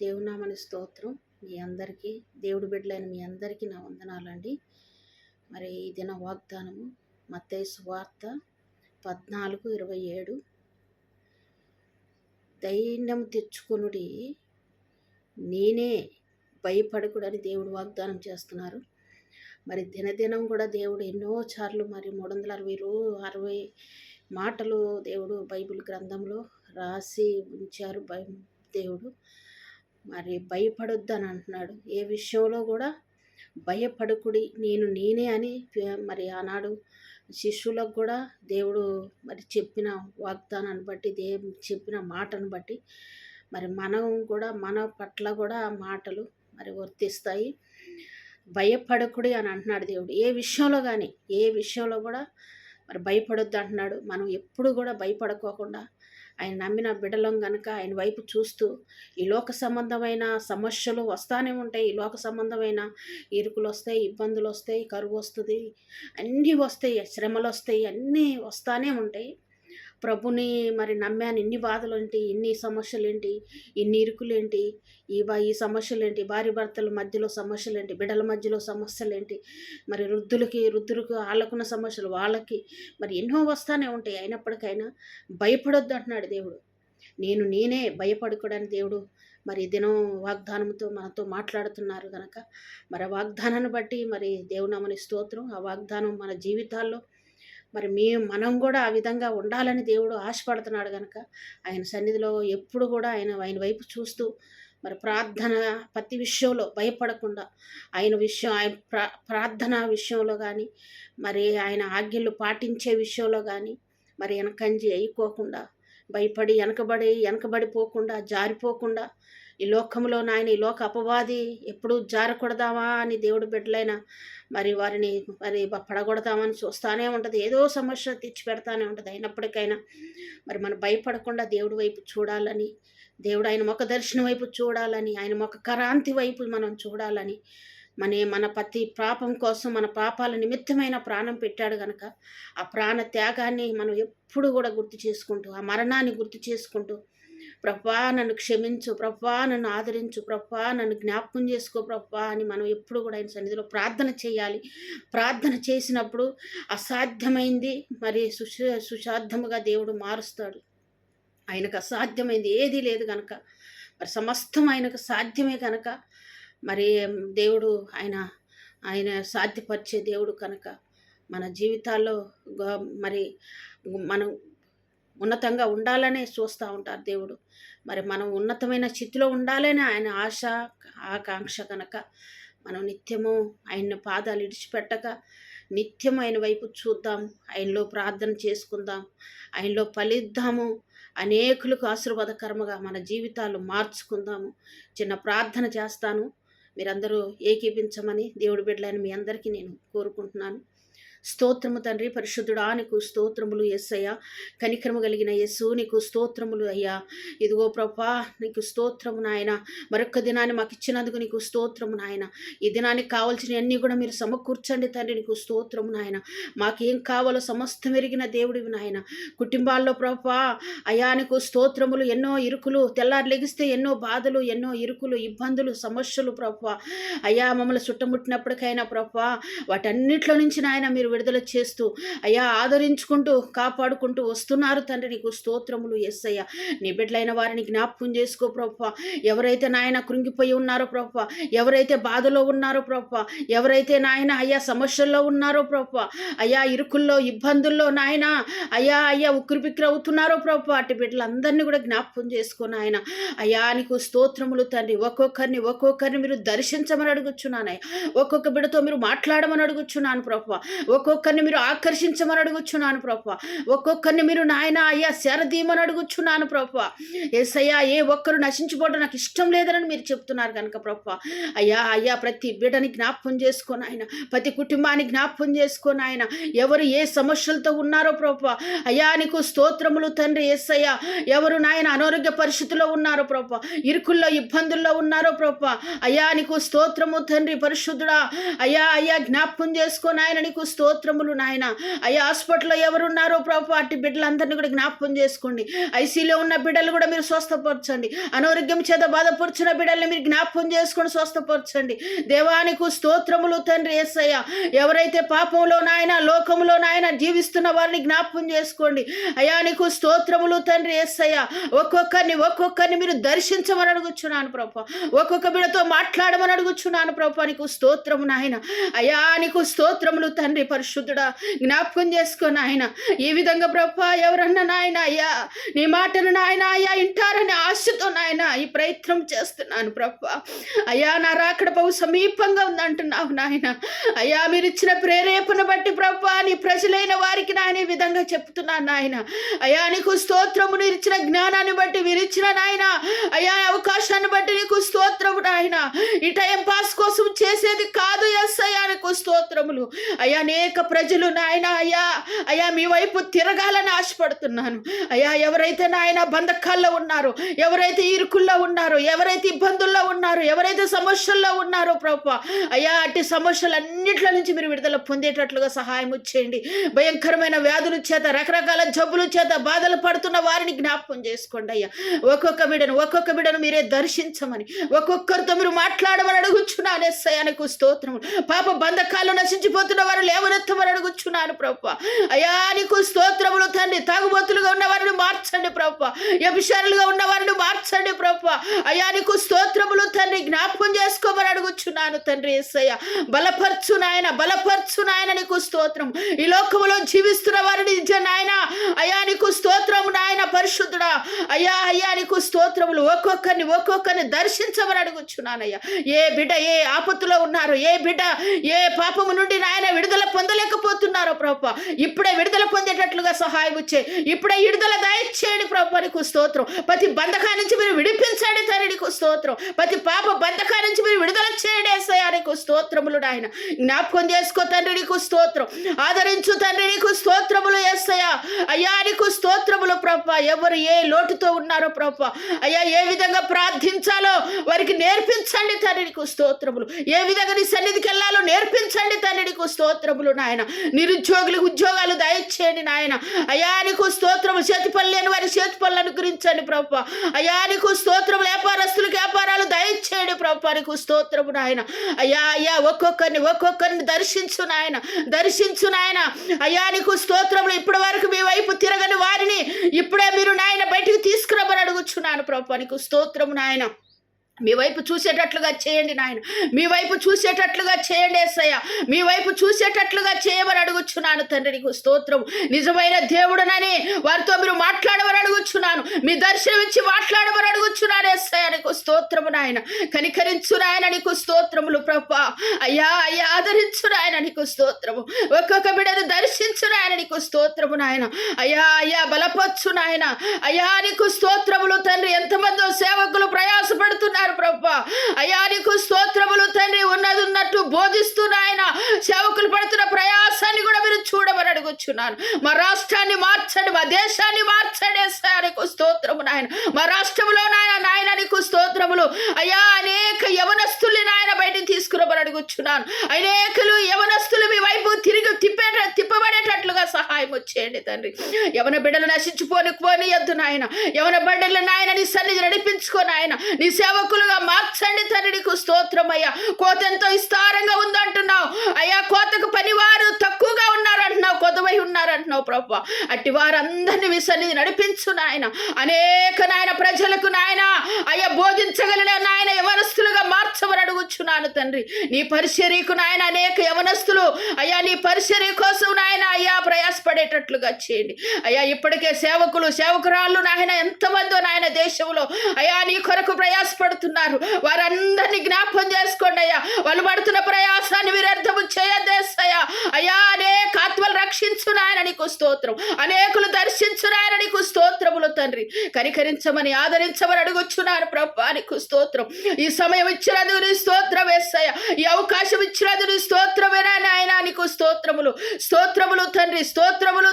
దేవునామని స్తోత్రం. మీ అందరికీ, దేవుడి బిడ్డలైన మీ అందరికీ నా వందనాలండి. మరి ఈ దిన వాగ్దానము మత్తయి సువార్త 14:27. ధైర్యం తెచ్చుకొనుడి, నేనే, భయపడకుడని దేవుడు వాగ్దానం చేస్తున్నారు. మరి దినదినం కూడా దేవుడు ఎన్నోసార్లు మరి 360 మాటలు దేవుడు బైబిల్ గ్రంథంలో రాసి ఉంచారు. దేవుడు మరి భయపడొద్దు అని అంటున్నాడు. ఏ విషయంలో కూడా భయపడకుడి, నేనే అని మరి ఆనాడు శిష్యులకు కూడా దేవుడు మరి చెప్పిన వాగ్దానాన్ని బట్టి, చెప్పిన మాటను బట్టి మరి మనం కూడా మన పట్ల కూడా ఆ మాటలు మరి వర్తిస్తాయి. భయపడకుడి అని అంటున్నాడు దేవుడు. ఏ విషయంలో కానీ, ఏ విషయంలో కూడా మరి భయపడొద్దు అంటున్నాడు. మనం ఎప్పుడు కూడా భయపడుకోకుండా ఆయన నమ్మిన బిడ్డలం కనుక ఆయన వైపు చూస్తూ, ఈ లోక సంబంధమైన సమస్యలు వస్తూనే ఉంటాయి. ఈ లోక సంబంధమైన ఇరుకులు వస్తాయి, ఇబ్బందులు వస్తాయి, కరువు వస్తుంది, అన్నీ వస్తాయి, శ్రమలు వస్తాయి, అన్నీ వస్తూనే ఉంటాయి. ప్రభుని మరి నమ్మాను, ఇన్ని బాధలు ఏంటి, ఇన్ని సమస్యలు ఏంటి, ఇన్ని ఇరుకులు ఏంటి, ఈ సమస్యలు ఏంటి, భార్య భర్తల మధ్యలో సమస్యలు ఏంటి, బిడ్డల మధ్యలో సమస్యలు ఏంటి, మరి వృద్ధులకు వాళ్ళకున్న సమస్యలు వాళ్ళకి మరి ఎన్నో వస్తూనే ఉంటాయి. అయినప్పటికైనా భయపడొద్దు అంటున్నాడు దేవుడు. నేనే, భయపడకూడని దేవుడు మరి దినం వాగ్దానంతో మనతో మాట్లాడుతున్నారు కనుక మరి ఆ వాగ్దానాన్ని బట్టి మరి దేవునామని స్తోత్రం. ఆ వాగ్దానం మన జీవితాల్లో మరి మనం కూడా ఆ విధంగా ఉండాలని దేవుడు ఆశపడుతున్నాడు కనుక ఆయన సన్నిధిలో ఎప్పుడు కూడా ఆయన వైపు చూస్తూ మరి ప్రార్థన ప్రతి విషయంలో భయపడకుండా ఆయన ప్రార్థన విషయంలో కానీ మరి ఆయన ఆజ్ఞలు పాటించే విషయంలో కానీ మరి వెనకంజి అయిపోకుండా భయపడి వెనకబడిపోకుండా జారిపోకుండా ఈ లోకంలో ఈ లోక అపవాది ఎప్పుడు జారకూడదామా అని దేవుడు బిడ్డలైన మరి వారిని మరి పడగొడతామని చూస్తూనే ఉంటుంది. ఏదో సమస్య తెచ్చి పెడతానే ఉంటుంది. అయినప్పటికైనా మరి మనం భయపడకుండా దేవుడి వైపు చూడాలని, దేవుడు ఆయన ముఖ దర్శనం వైపు చూడాలని, ఆయన ముఖ కరాంతి వైపు మనం చూడాలని, మన ప్రతి పాపం కోసం, మన పాపాల నిమిత్తమైన ప్రాణం పెట్టాడు కనుక ఆ ప్రాణ త్యాగాన్ని మనం ఎప్పుడు కూడా గుర్తు చేసుకుంటూ, ఆ మరణాన్ని గుర్తు చేసుకుంటూ, ప్రభా నన్ను క్షమించు, ప్రభా నన్ను ఆదరించు, ప్రభా నన్ను జ్ఞాపకం చేసుకో ప్రభా అని మనం ఎప్పుడు కూడా ఆయన సన్నిధిలో ప్రార్థన చేయాలి. ప్రార్థన చేసినప్పుడు అసాధ్యమైంది మరి సుసాధ్యముగా దేవుడు మారుస్తాడు. ఆయనకు అసాధ్యమైంది ఏదీ లేదు కనుక మరి సమస్తం ఆయనకు సాధ్యమే కనుక మరి దేవుడు ఆయన సాధ్యపరిచే దేవుడు కనుక మన జీవితాల్లో మరి మనం ఉన్నతంగా ఉండాలనే చూస్తూ ఉంటారు దేవుడు. మరి మనం ఉన్నతమైన స్థితిలో ఉండాలని ఆయన ఆశ, ఆకాంక్ష కనుక మనం నిత్యము ఆయన పాదాలు ఇడిచిపెట్టక నిత్యం ఆయన వైపు చూద్దాం, ఆయనలో ప్రార్థన చేసుకుందాం, ఆయనలో ఫలిద్దాము, అనేకులకు ఆశీర్వాదకరముగా మన జీవితాలు మార్చుకుందాము. చిన్న ప్రార్థన చేస్తాను, మీరందరూ ఏకీపించమని దేవుడి బిడ్డలైన మీ అందరికీ నేను కోరుకుంటున్నాను. స్తోత్రము తండ్రి, పరిశుద్ధుడా నీకు స్తోత్రములు యేసయ్య. కనికరము కలిగిన యేసు నీకు స్తోత్రములు అయ్యా. ఇదిగో ప్రభా నీకు స్తోత్రము నాయన. మరొక్క దినాన్ని మాకు ఇచ్చినందుకు నీకు స్తోత్రము నాయన. ఈ దినానికి కావాల్సిన అన్నీ కూడా మీరు సమకూర్చండి తండ్రి, నీకు స్తోత్రము నాయన. మాకేం కావాలో సమస్తం ఎరిగిన దేవుడివి నాయన. కుటుంబాల్లో ప్రభా అయ్యా నీకు స్తోత్రములు. ఎన్నో ఇరుకులు, తెల్లారి లెగిస్తే ఎన్నో బాధలు, ఎన్నో ఇరుకులు, ఇబ్బందులు, సమస్యలు ప్రభా అయ్యా మమ్మల్ని చుట్టముట్టినప్పటికైనా ప్రభా వాటన్నిటిలో నుంచి నాయన మీరు విడుదల చేస్తూ అయ్యా ఆదరించుకుంటూ కాపాడుకుంటూ వస్తున్నారు తండ్రి, నీకు స్తోత్రములు యేసయ్య. నీ బిడ్డలైన వారిని జ్ఞాపకం చేసుకో ప్రభా. ఎవరైతే నాయన కృంగిపోయి ఉన్నారో ప్రభా, ఎవరైతే బాధలో ఉన్నారో ప్రభా, ఎవరైతే నాయన అయ్యా సమస్యల్లో ఉన్నారో ప్రభా, అయ్యా ఇరుకుల్లో ఇబ్బందుల్లో నాయన అయ్యా ఉక్కిరిబిక్కిరి అవుతున్నారో ప్రభా, అటు బిడ్డలందరినీ కూడా జ్ఞాపకం చేసుకో నాయన. అయ్యా నీకు స్తోత్రములు తండ్రి. ఒక్కొక్కరిని మీరు దర్శించమని అడుగుచున్నానయ్యా. ఒక్కొక్క బిడ్డతో మీరు మాట్లాడమని అడుగుచున్నాను ప్రభా. ఒక్కొక్కరిని మీరు ఆకర్షించమని అడుగుచున్నాను ప్రభా. ఒక్కొక్కరిని మీరు నాయన అయ్యా శరదీమని అడుగుచున్నాను ప్రభా. యేసయ్యా ఏ ఒక్కరు నశించిపోవడం నాకు ఇష్టం లేదని మీరు చెప్తున్నారు కనుక ప్రభా అయ్యా ప్రతి బిడ్డని జ్ఞాపకం చేసుకొని ఆయన, ప్రతి కుటుంబాన్ని జ్ఞాపకం చేసుకొని ఆయన, ఎవరు ఏ సమస్యలతో ఉన్నారో ప్రభా అయ్యా నీకు స్తోత్రములు తండ్రి. యేసయ్యా ఎవరు నాయన అనారోగ్య పరిస్థితుల్లో ఉన్నారో ప్రభా, ఇరుకుల్లో ఇబ్బందుల్లో ఉన్నారో ప్రభా అయ్యా నీకు స్తోత్రము తండ్రి. పరిశుద్ధుడా అయ్యా జ్ఞాపకం చేసుకొని ఆయన నీకు స్తోత్రం స్తోత్రములు నాయన. అయ్యా హాస్పిటల్లో ఎవరున్నారో ప్రభు అట్టి బిడ్డలందరినీ కూడా జ్ఞాపకం చేసుకోండి. ఐసీలో ఉన్న బిడ్డలు కూడా మీరు స్వస్థపరచండి. అనారోగ్యం చేత బాధపరుచిన బిడ్డల్ని మీరు జ్ఞాపకం చేసుకొని స్వస్థపరచండి. దేవానికి స్తోత్రములు తండ్రి యేసయ్య. ఎవరైతే పాపంలో నాయన లోకంలో నాయన జీవిస్తున్న వారిని జ్ఞాపకం చేసుకోండి. అయ్యా నీకు స్తోత్రములు తండ్రి యేసయ్య. ఒక్కొక్కరిని మీరు దర్శించమని అడుగుచున్నాను ప్రభు. ఒక్కొక్క బిడ్డతో మాట్లాడమని అడుగుచున్నాను ప్రభు. నీకు స్తోత్రము నాయన. అయ్యా నీకు స్తోత్రములు తండ్రి పరిశుద్ధుడా. జ్ఞాపకం చేసుకో నాయన. ఈ విధంగా ప్రభు ఎవరన్నా నాయన అయ్యా నీ మాటను నాయన అయ్యా వింటారని ఆశతో నాయన ఈ ప్రయత్నం చేస్తున్నాను ప్రభు. అయ్యా నా రాకడ బహు సమీపంగా ఉందంటున్నావు నాయన. అయ్యా మీరు ఇచ్చిన ప్రేరేపణ బట్టి ప్రభు నీ ప్రజలైన వారికి నాయన ఈ విధంగా చెప్తున్నాను నాయన. అయ్యా నీకు స్తోత్రము. మీరు ఇచ్చిన జ్ఞానాన్ని బట్టి మీరు ఇచ్చిన నాయన అయ్యా అవకాశాన్ని బట్టి నీకు స్తోత్రము నాయన. ఈ టైం పాస్ కోసం చేసేది కాదు యేసయ్యా నీకు స్తోత్రములు. అయ్యా అనేక ప్రజలు నాయన అయ్యా మీ వైపు తిరగాలని ఆశపడుతున్నాను. అయ్యా ఎవరైతే నాయన బంధకాల్లో ఉన్నారో, ఎవరైతే ఇరుకుల్లో ఉన్నారో, ఎవరైతే ఇబ్బందుల్లో ఉన్నారో, ఎవరైతే సమస్యల్లో ఉన్నారో ప్రభు అయ్యా అట్టి సమస్యలన్నిట్ల నుంచి మీరు విడుదల పొందేటట్లుగా సహాయం చేయండి. భయంకరమైన వ్యాధుల చేత రకరకాల జబ్బుల చేత బాధలు పడుతున్న వారిని జ్ఞాపకం చేసుకోండి అయ్యా. ఒక్కొక్క బిడ్డను మీరే దర్శించమని, ఒక్కొక్కరితో మీరు మాట్లాడమని అడుగుచున్నాను యేసయ్యా నీకు స్తోత్రము. పాప బంధకాలు నశించిపోతున్న వారు లేవనెత్తమని అడుగుచున్నాను ప్రభు. అయ్యా నీకు స్తోత్రములు తండ్రి. తాగుబోతులుగా ఉన్న వారిని మార్చండి ప్రభు. వ్యభిచారులుగా ఉన్న వారిని మార్చండి ప్రభు. అయ్యా నీకు స్తోత్రములు తండ్రి. జ్ఞాపకం చేసుకోమని అడుగుచున్నాను తండ్రి యేసయ్య. బలపరచు నాయన నీకు స్తోత్రం. ఈ లోకములో జీవిస్తున్న వారిని నాయన అయ్యా నీకు స్తోత్రము నాయన పరిశుద్ధుడా. అయ్యా నీకు స్తోత్రములు. ఒక్కొక్కరిని దర్శించమని అడుగుచున్నానయ్యా. ఏ బిడ్డ ఏ ఆపత్తులో ఉన్నారో, ఏ బిడ్డ ఏ పాపము నుండి నాయన విడుదల పొందలేకపోతున్నారో ప్రభు ఇప్పుడే విడుదల పొందేటట్లుగా సహాయం ఇచ్చే. ఇప్పుడే విడుదల దయచేయండి ప్రభు నీకు స్తోత్రం. ప్రతి బంధకా నుంచి మీరు విడిపించండి తండ్రి నీకు స్తోత్రం. ప్రతి పాప బంధకా నుంచి మీరు విడుదల చేయండి యేసయ్యా నీకు స్తోత్రములు నాయన. జ్ఞాపకం చేసుకో తండ్రి నీకు స్తోత్రం. ఆదరించు తండ్రి నీకు స్తోత్రములు యేసయ్యా. అయ్యా నీకు స్తోత్రములు ప్రభు. ఎవరు ఏ లోటుతో ఉన్నారో ప్రభు అయ్యా ఏ విధంగా ప్రార్థించాలో వారికి నేర్పించండి తండ్రి నీకు స్తోత్రములు. ఏ విధంగా నీ సన్నిధికి వెళ్ళాలో నేర్పించండి తండ్రి నీకు స్తోత్రములు నాయన. నిరుద్యోగులకు ఉద్యోగాలు దయచేయండి నాయన. అయ్యా నీకు స్తోత్రము. చేతి పనులు లేని వారి చేతి పనులు అనుగ్రహించండి ప్రభు. అయ్యా నీకు స్తోత్రములు. వ్యాపారస్తులకు వ్యాపారాలు దయచేయండి ప్రభు నీకు స్తోత్రము నాయన. అయ్యా ఒక్కొక్కరిని దర్శించు నాయన. అయ్యా నీకు స్తోత్రములు. ఇప్పటి వరకు మీ వైపు తిరగని వారిని ఇప్పుడే మీరు నాయన బయటికి తీసుకురమ్మని అడుగుచున్నాను ప్రభు నీకు స్తోత్రము నాయన. మీ వైపు చూసేటట్లుగా చేయండి నాయన. మీ వైపు చూసేటట్లుగా చేయండి యేసయ్య. మీ వైపు చూసేటట్లుగా చేయమని అడుగుచున్నాను తండ్రి నీకు స్తోత్రం. నిజమైన దేవుడనని వారితో మీరు మాట్లాడమని అడుగుచున్నాను. మీ దర్శనం ఇచ్చి మాట్లాడమని అడుగుచున్నాను యేసయ్య నీకు స్తోత్రము నాయన. కనికరించు నాయన నీకు స్తోత్రములు ప్రభా. అయ్యా ఆదరించు నాయన నీకు స్తోత్రము. ఒక్కొక్క బిడ్డను దర్శించు నాయన నీకు స్తోత్రము నాయన. అయ్యా బలపరచు నాయన. అయ్యా నీకు స్తోత్రములు తండ్రి. ఎంతమందో సేవకులు ప్రయాసపడుతున్నారు ప్రభా. అయ్యా నీకు స్తోత్రములు తండ్రి. ఉన్నట్టు బోధిస్తూ నాయన సేవకులు పడుతున్న ప్రయాసాన్ని కూడా మీరు చూడమని అడుగుచున్నాను. మా రాష్ట్రాన్ని మార్చండి, మా దేశాన్ని మార్చండి యేసయ్యా నీకు స్తోత్రము నాయన. మా రాష్ట్రంలో నాయన నీకు స్తోత్రములు. అయ్యా అనేక యవనస్తుల్ని నాయన బయటికి తీసుకురమని అడుగుచున్నాను. అనేకలు యవనస్తులు మీ వైపు తిప్పబడేటట్లుగా సహాయం చేయండి తండ్రి. యవన బిడ్డలు నశించిపోనియద్దు నాయన. యవన బిడ్డలు నాయన నీ సన్నిధి నడిపించుకో నాయన. నీ సేవకులుగా మార్చండి తండ్రి నీకు స్తోత్రం అయ్యా. కోత ఎంతో విస్తారంగా ఉందంటున్నావు అయ్యా. కోతకు పనివారు తక్కువగా ఉన్నారంటున్నావు, కొదవై ఉన్నారంటున్నావు ప్రభు. అట్టి వారందరినీ మీ సన్నిధి నడిపించు నాయన. అనేక నాయన ప్రజలకు నాయన అయ్యా బోధించగలిగిన నాయన యవనస్తులుగా మార్చమని అడుగుచున్నాను తండ్రి. నీ పరిచర్యకు నాయన అనేక యవనస్తులు అయ్యా నీ పరిచర్య కోసం నాయన అయ్యా ప్రయాసపడేటట్లుగా చేయండి అయ్యా. ఇప్పటికే సేవకురాళ్ళు నాయన ఎంతమందో నాయన దేశంలో అయ్యా నీ కొరకు ప్రయాసపడుతున్నారు. వారందరినీ జ్ఞాపకం చేసుకోండి అయ్యా. వాళ్ళు పడుతున్న ప్రయాసాన్ని వ్యర్థము చేయదేశయ్యా. అయ్యా అనేక ఆత్మలు రక్షించు నాయన నీకు స్తోత్రం. అనేకులు దర్శించు నాయన నీకు స్తోత్రములు తండ్రి. కనికరించమని ఆదరించమని అడుగుచున్నారు ప్రభా నీకు స్తోత్రం. ఈ సమయం ఇచ్చినందుకు నీ స్తోత్రం యేసయ్యా. ఈ అవకాశం ఇచ్చినందుకు నీ స్తోత్రమేనా నాయన నీకు స్తోత్రములు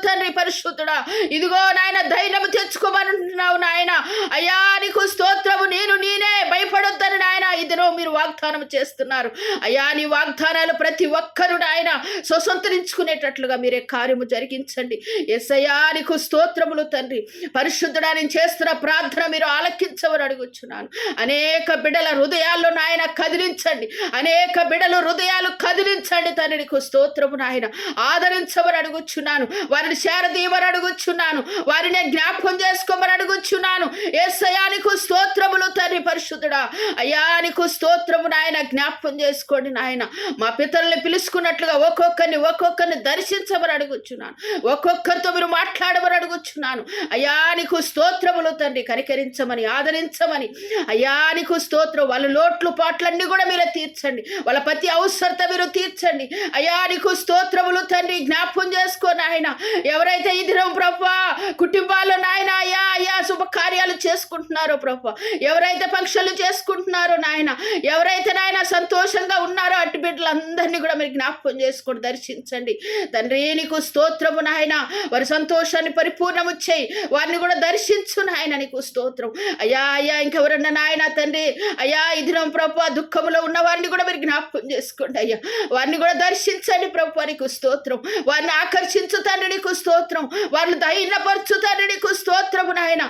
తండ్రి పరిశుద్ధుడా. ఇదిగో నాయన ధైర్యం తెచ్చుకోమనుంటున్నావు నాయన. అయ్యా నీకు స్తోత్రము. నేనే భయపడొద్దని నాయన ఇదిగో మీరు వాగ్దానం చేస్తున్నారు. అయ్యా నీ వాగ్దానాలు ప్రతి ఒక్కరు నాయన స్వతంత్రించుకునేటట్లుగా మీరే కార్యము జరిగించండి. యేసయ్యా నీకు స్తోత్రములు తండ్రి. పరిశుద్ధుడా నేను చేస్తున్న ప్రార్థన మీరు ఆలకించమని అడుగుచున్నాను. అనేక బిడ్డల హృదయాల్లో నాయన కదిలించండి. అనేక బిడ్డల హృదయాలు కదిలించండి తండ్రి. నీకు స్తోత్రము నాయన. ఆదరించమని అడుగుచున్నాను. వారిని చేరదీయమని అడుగుచున్నాను. వారిని జ్ఞాపకం చేసుకోమని అడుగుచున్నాను. యేసయ్యా నీకు స్తోత్రములు తండ్రి. పరిశుద్ధుడా అయ్యా నీకు స్తోత్రము నాయన. జ్ఞాపకం చేసుకోండి నాయన. మా పితరుల్ని పిలుచుకున్నట్లుగా ఒక్కొక్కరిని దర్శించమని అడుగుచున్నాను. ఒక్కొక్కరితో మీరు మాట్లాడమని అడుగుచున్నాను. అయ్యా నీకు స్తోత్రములు తండ్రి. కనికరించమని ఆదరించమని అయ్యా నీకు స్తోత్రం. వాళ్ళ లోట్లు పాటలన్నీ కూడా మీరే తీర్చండి. వాళ్ళ ప్రతి అవసరత మీరు తీర్చండి. అయ్యా నీకు స్తోత్రములు తండ్రి. జ్ఞాపకం చేసుకో నాయన. ఎవరైతే ఈ దినం ప్రభువా కుటుంబాల్లో నాయన అయ్యా శుభకార్యాలు చేసుకుంటున్నారో ప్రభువా, ఎవరైతే ఫంక్షన్లు చేసుకుంటున్నారో నాయన, ఎవరైతే నాయన సంతోషంగా ఉన్నారో అటు బిడ్డలందరినీ కూడా మీరు జ్ఞాపకం చేసుకొని దర్శించండి తండ్రి. నీకు స్తోత్రము నాయన. వారి సంతోషాన్ని పరిపూర్ణము చేయి. వారిని కూడా దర్శించు నాయన. నీకు స్తోత్రం అయ్యా. ఇంకెవరన్నా నాయన తండ్రి అయ్యా ఈ దినం ప్రభువా దుఃఖంలో ఉన్న వారిని కూడా మీరు జ్ఞాపకం చేసుకోండి అయ్యా. వారిని కూడా దర్శించండి ప్రభువా. నీకు స్తోత్రం. వారిని ఆకర్షించు తండ్రి. నీకు స్తోత్రం. వారిని ధైర్యపరచు తండ్రి. నీకు స్తోత్రము నాయన.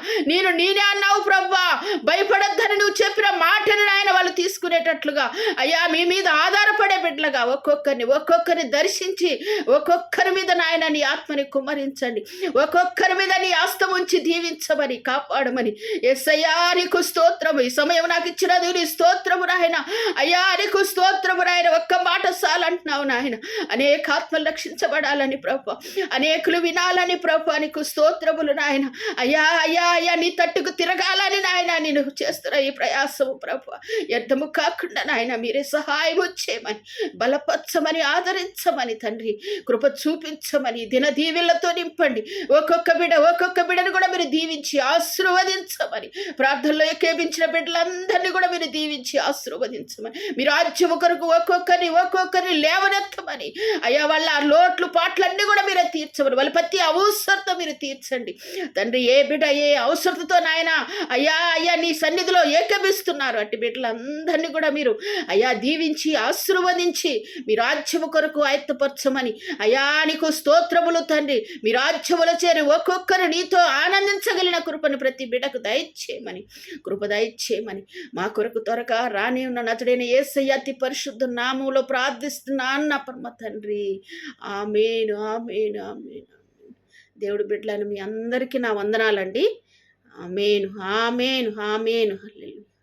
నేనే అన్నావు ప్రభువా, భయపడొద్దని నువ్వు చెప్పిన మాటను నాయన వాళ్ళు తీసుకునేటట్లుగా అయ్యా మీ మీద ఆధారపడే బిడ్డలుగా ఒక్కొక్కరిని దర్శించి ఒక్కొక్కరి మీద నాయన నీ ఆత్మని కుమ్మరించండి. ఒక్కొక్కరి మీద నీ హస్తం ఉంచి దీవించమని కాపాడమని యేసయ్యా నీకు స్తోత్రము. ఈ సమయం నాకు ఇచ్చినది నీ స్తోత్రము నాయన. అయ్యా నీకు స్తోత్రము నాయన. ఒక్క మాట చాలంటున్నావు నాయన. అనేక ఆత్మలు రక్షించబడాలని ప్రభు, అనేకులు వినాలని ప్రభు. నీకు స్తోత్రములు నాయన. అయ్యా నీ తట్టుకు తిరగాలని నాయన నేను చేస్తున్న ఈ ప్రయాసము ప్రభు వ్యర్థము కాకుండా నాయన మీరే సహాయం చేయమని, బలపరచమని, ఆదరించమని తండ్రి. కృప చూపించమని, దిన దీవెనలతో నింపండి. ఒక్కొక్క బిడ్డను కూడా మీరు దీవించి ఆశీర్వదించమని, ప్రార్థనలో ఏకేపించిన బిడ్డలందరినీ కూడా మీరు దీవించి ఆశీర్వదించమని, మీరు రాజ్యము కొరకు ఒక్కొక్కరిని లేవనెత్తమని అయ్యా. వాళ్ళ లోట్లు పాటలన్నీ కూడా మీరే తీర్చమని, వాళ్ళ ప్రతి అవసరత మీరు తీర్చండి తండ్రి. ఏ బిడ్డ ఏ అవసరతతో నాయన అయ్యా నీ సన్నిధిలో ఏకమిస్తున్నారు అట్టి బిడ్డలందరినీ కూడా మీరు అయ్యా దీవించి ఆశీర్వదించి మీ రాజ్యము కొరకు ఆయత్తపరచమని అయ్యా. నీకు స్తోత్రములు తండ్రి. మీ రాజ్యములో చేరి ఒక్కొక్కరు నీతో ఆనందించగలిగిన కృపను ప్రతి బిడ్డకు కృప దయచేయమని మా కొరకు త్వరగా రాని ఉన్న నతుడైన యేసయ్య అతి పరిశుద్ధ నామములో ప్రార్థిస్తున్నాను నా పరమ తండ్రి. ఆమేను ఆమేను ఆమేను. దేవుడి బిడ్డలను మీ అందరికీ నా వందనాలండి. ఆమేను ఆమేను ఆమేను. హల్లెలూయా.